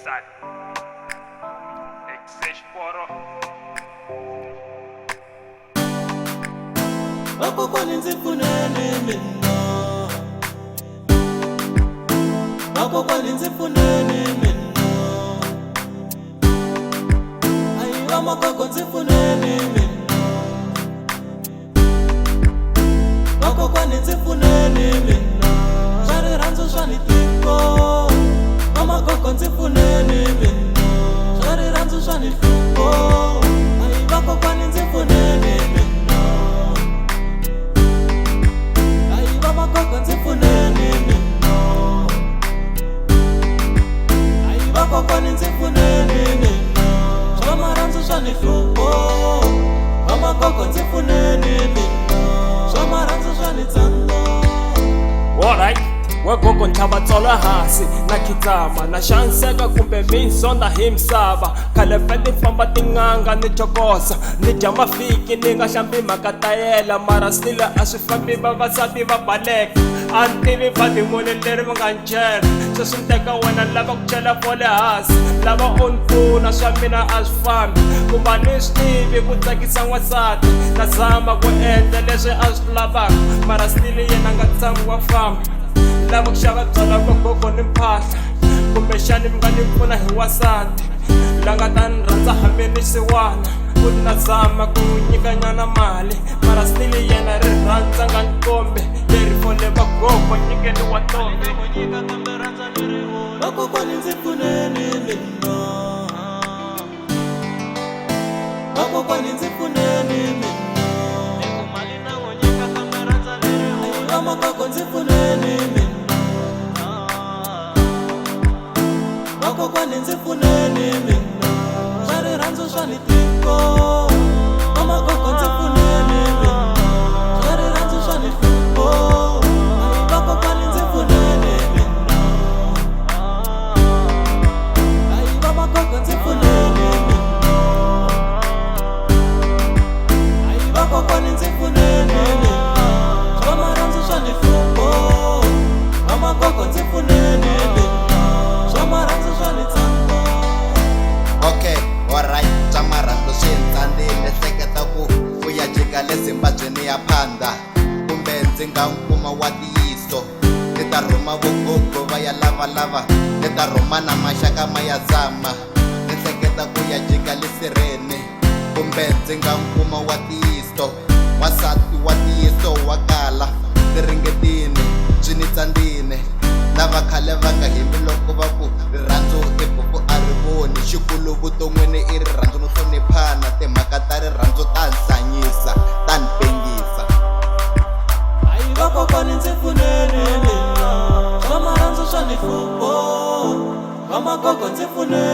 Sat Exeshporo Wakokwani ndzi pfuneni mina, wakokwani ndzi pfuneni mina, ayi vamakoko ndzi pfuneni mina, wakokwani ndzi pfuneni mina, swa rirhandzu swa ni tiko, vamakoko ndzi pfuneni mina, swa rirhandzu swa ni tiko, ayi vakokwani ndzi pfuneni mina. Vamakoko ndzi pfuneni mina, ayi vakokwani ndzi pfuneni mina, swa marhandzu swa ni hlupho, vamakoko ndzi pfuneni mina, swa marhandzu swa ni tsandza. Alright, wagogo ntlhava tsola hansi na khitsama na xaniseka kumbe minsonda hi misava, khale ni famba tin'anga ni chokosa ni dya mafiki ni nga hlambi mhaka tayela, mara stile a swi fambi vavasati va baleka, a ni tivi vadimoni leri va nga ncela, sweswi ni teka wena lava ku chela fole hansi, lava u ni pfuna swa mina a swi fambi, kumba ni swi tivi ku tsakisa n'wansati, na zama ku endla leswi a swi lavaka, mara stile yena nga tshami wa famba, lava ku xava byala vagogo ni mphahla, kumbe xani mi nga ni pfuna hi wasati, la nga ta ni rhandza hambi ni siwana, ku na zama ku nyika nyana mali, mara stile yena ri rhandza nga nkombe, leri fole vagogo nyikeni wa ntombi. Vakokwani ndzi pfuneni mina, vakokwani ndzi pfuneni mina, ayi vamakoko ndzi pfuneni mina, vakokwani ndzi pfuneni mina, swa rirhandzu swa ni tiko, vamakoko ndzi pfuneni mina, swa rirhandzu swa ni hlupho, ayi vakokwani ndzi pfuneni mina, ayi vamakoko ndzi pfuneni mina, ayi vakokwani ndzi pfuneni mina, swa marhandzu swa ni hlupho, vamakoko ndzi pfuneni mina, swa marhandzu swa ni tsandza. Okay, alright, swa marhandzu swi ntsandile, hleketa ku ya jika le Zimbabwe ni ya phanda, kumbe ndzi nga nkuma wa tiyiso, ni ta rhuma vogogo va ya lavalava, ni ta rhuma na maxaka ma ya zama, ni hleketa ku ya jika le Sirene, kumbe ndzi nga nkuma wa tiyiso, wasati wa tiyiso wa kala, ni ringetini swi ni tsandine, na vakhale va nga hembi loko va ku rirhandzu i buku a ri voni, xikulu vuton'wini i rirhandzu no hloniphana, timhaka ta rirhandzu ta ni hanyisa ta ni pengisa. Ayi vakokwani ndzi pfuneni mina, swa marhandzu swa ni hlupho, vamakoko ndzi pfuneni